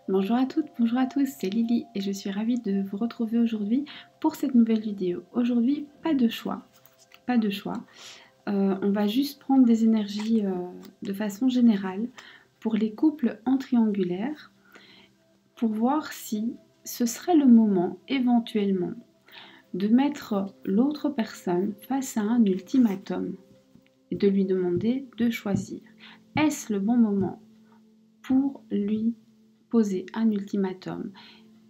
Bonjour à toutes, bonjour à tous, c'est Lily et je suis ravie de vous retrouver aujourd'hui pour cette nouvelle vidéo. Aujourd'hui, pas de choix, pas de choix. On va juste prendre des énergies de façon générale pour les couples en triangulaire pour voir si ce serait le moment éventuellement de mettre l'autre personne face à un ultimatum et de lui demander de choisir. Est-ce le bon moment pour lui poser un ultimatum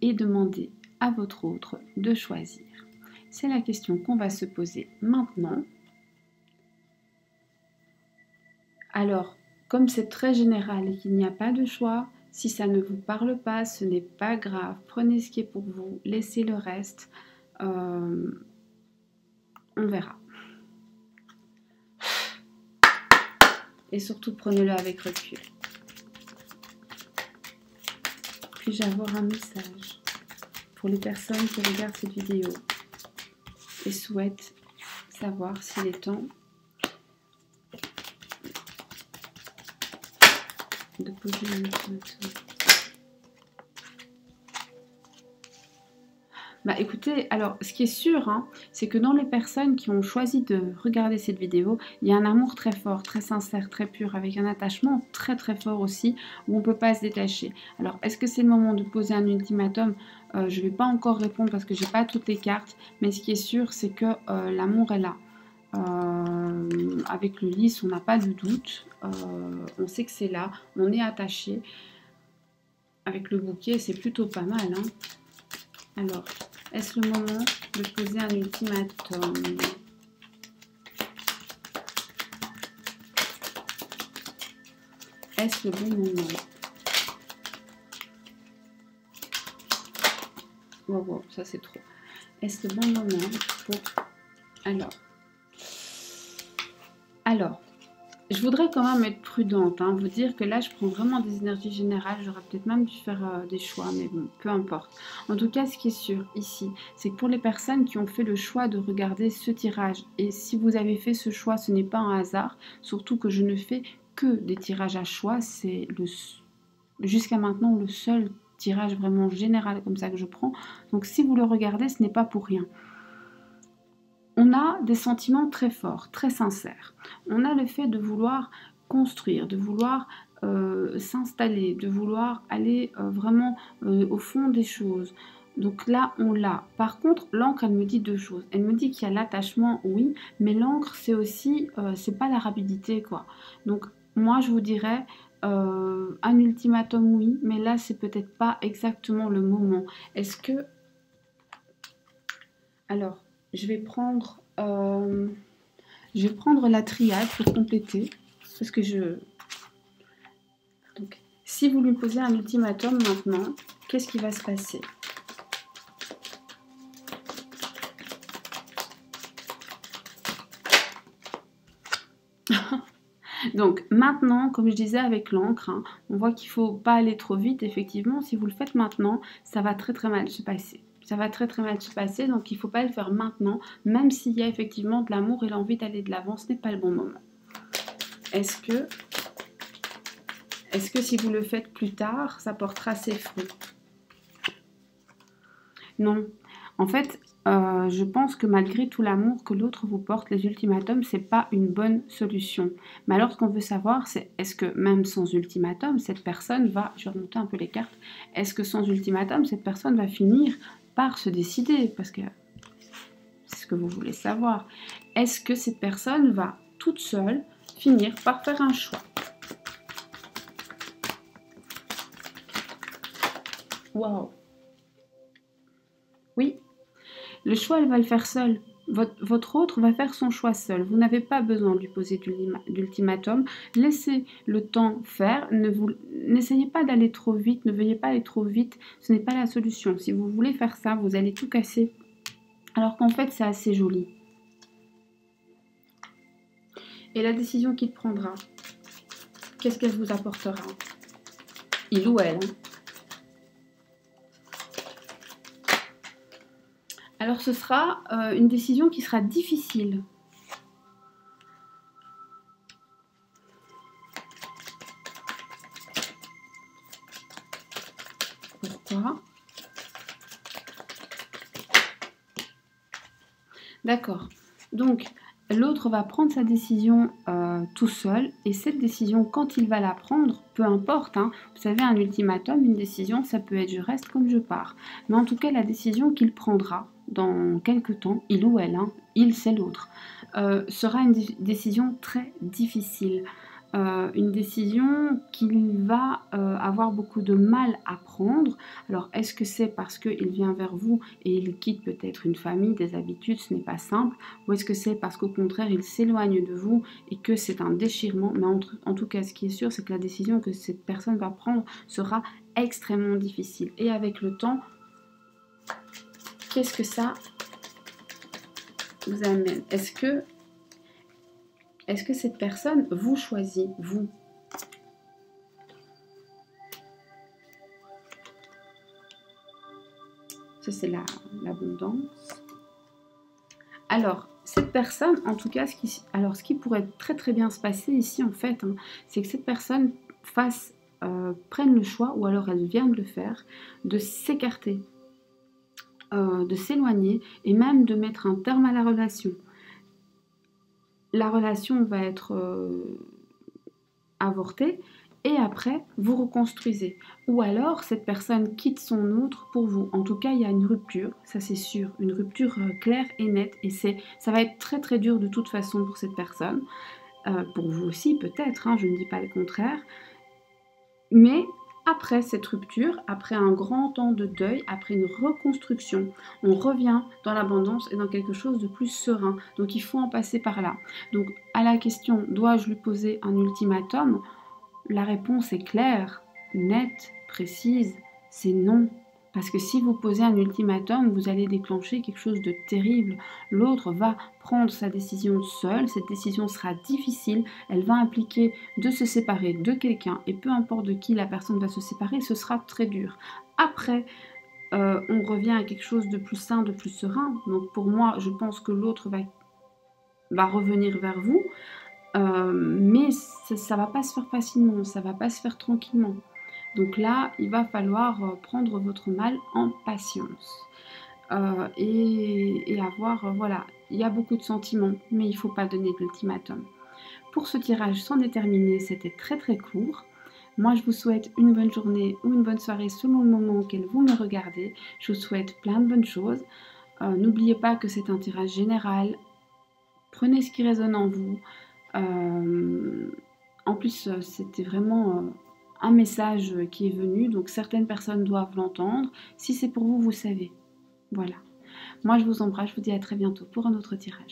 et demander à votre autre de choisir? C'est la question qu'on va se poser maintenant. Alors, comme c'est très général et qu'il n'y a pas de choix, si ça ne vous parle pas, ce n'est pas grave. Prenez ce qui est pour vous, laissez le reste. On verra. Et surtout, prenez-le avec recul. Puis-je avoir un message pour les personnes qui regardent cette vidéo et souhaitent savoir s'il est temps de poser un ultimatum? Bah écoutez, alors ce qui est sûr, hein, c'est que dans les personnes qui ont choisi de regarder cette vidéo, il y a un amour très fort, très sincère, très pur, avec un attachement très très fort aussi, où on ne peut pas se détacher. Alors est-ce que c'est le moment de poser un ultimatum? Je ne vais pas encore répondre parce que j'ai pas toutes les cartes, mais ce qui est sûr, c'est que l'amour est là. Avec le lys, on n'a pas de doute, on sait que c'est là, on est attaché. Avec le bouquet, c'est plutôt pas mal, hein. Alors, est-ce le moment de poser un ultimatum? Est-ce le bon moment? Wow, wow, ça c'est trop. Est-ce le bon moment pour... Alors, je voudrais quand même être prudente, hein, vous dire que là, je prends vraiment des énergies générales. J'aurais peut-être même dû faire des choix, mais bon, peu importe. En tout cas, ce qui est sûr ici, c'est que pour les personnes qui ont fait le choix de regarder ce tirage, et si vous avez fait ce choix, ce n'est pas un hasard, surtout que je ne fais que des tirages à choix, c'est jusqu'à maintenant le seul tirage vraiment général comme ça que je prends. Donc si vous le regardez, ce n'est pas pour rien. On a des sentiments très forts, très sincères. On a le fait de vouloir construire, de vouloir s'installer, de vouloir aller vraiment au fond des choses. Donc là, on l'a. Par contre, l'encre, elle me dit deux choses. Elle me dit qu'il y a l'attachement, oui, mais l'encre, c'est aussi, c'est pas la rapidité, quoi. Donc, moi, je vous dirais, un ultimatum, oui, mais là, c'est peut-être pas exactement le moment. Est-ce que... Alors, je vais prendre la triade pour compléter. Parce que je... Donc, si vous lui posez un ultimatum maintenant, qu'est-ce qui va se passer? Donc maintenant, comme je disais avec l'encre, hein, on voit qu'il ne faut pas aller trop vite. Effectivement, si vous le faites maintenant, ça va très très mal se passer. Ça va très très mal se passer, donc il ne faut pas le faire maintenant, même s'il y a effectivement de l'amour et l'envie d'aller de l'avant, ce n'est pas le bon moment. Est-ce que si vous le faites plus tard, ça portera ses fruits? Non. En fait, je pense que malgré tout l'amour que l'autre vous porte, les ultimatums, c'est pas une bonne solution. Mais alors, ce qu'on veut savoir, c'est est-ce que même sans ultimatum, cette personne va... Je vais remonter un peu les cartes. Est-ce que sans ultimatum, cette personne va finir par se décider? Parce que c'est ce que vous voulez savoir. Est-ce que cette personne va toute seule finir par faire un choix? Waouh! Oui, le choix, elle va le faire seule. Votre autre va faire son choix seul. Vous n'avez pas besoin de lui poser d'ultimatum. Laissez le temps faire. N'essayez pas d'aller trop vite. Ne veuillez pas aller trop vite. Ce n'est pas la solution. Si vous voulez faire ça, vous allez tout casser. Alors qu'en fait, c'est assez joli. Et la décision qu'il prendra, qu'est-ce qu'elle vous apportera? Il ou elle, hein. Alors ce sera une décision qui sera difficile. Pourquoi? D'accord. Donc, l'autre va prendre sa décision tout seul, et cette décision, quand il va la prendre, peu importe, hein, vous savez, un ultimatum, une décision, ça peut être je reste comme je pars. Mais en tout cas, la décision qu'il prendra dans quelques temps, il ou elle, hein, il c'est l'autre, sera une décision très difficile. Une décision qu'il va avoir beaucoup de mal à prendre. Alors, est-ce que c'est parce qu'il vient vers vous et il quitte peut-être une famille, des habitudes, ce n'est pas simple, ou est-ce que c'est parce qu'au contraire, il s'éloigne de vous et que c'est un déchirement? Mais en tout cas, ce qui est sûr, c'est que la décision que cette personne va prendre sera extrêmement difficile. Et avec le temps, qu'est-ce que ça vous amène? Est-ce que cette personne vous choisit, vous? Ça, c'est l'abondance. Alors, cette personne, en tout cas, ce qui pourrait très très bien se passer ici, en fait, hein, c'est que cette personne prenne le choix, ou alors elle vient de le faire, de s'écarter, de s'éloigner, et même de mettre un terme à la relation. La relation va être avortée, et après, vous reconstruisez. Ou alors, cette personne quitte son autre pour vous. En tout cas, il y a une rupture, ça c'est sûr, une rupture claire et nette, et ça va être très très dur de toute façon pour cette personne. Pour vous aussi peut-être, hein, je ne dis pas le contraire. Mais après cette rupture, après un grand temps de deuil, après une reconstruction, on revient dans l'abondance et dans quelque chose de plus serein. Donc il faut en passer par là. Donc à la question, dois-je lui poser un ultimatum? La réponse est claire, nette, précise, c'est non. Parce que si vous posez un ultimatum, vous allez déclencher quelque chose de terrible. L'autre va prendre sa décision seule, cette décision sera difficile, elle va impliquer de se séparer de quelqu'un, et peu importe de qui la personne va se séparer, ce sera très dur. Après, on revient à quelque chose de plus sain, de plus serein. Donc pour moi, je pense que l'autre va revenir vers vous. Mais ça va pas se faire facilement, ça va pas se faire tranquillement. Donc là, il va falloir prendre votre mal en patience. Et avoir, voilà, il y a beaucoup de sentiments, mais il ne faut pas donner d'ultimatum. Pour ce tirage sans déterminer, c'était très très court. Moi, je vous souhaite une bonne journée ou une bonne soirée selon le moment auquel vous me regardez. Je vous souhaite plein de bonnes choses. N'oubliez pas que c'est un tirage général. Prenez ce qui résonne en vous. En plus, c'était vraiment un message qui est venu, donc certaines personnes doivent l'entendre. Si c'est pour vous, vous savez. Voilà. Moi, je vous embrasse, je vous dis à très bientôt pour un autre tirage.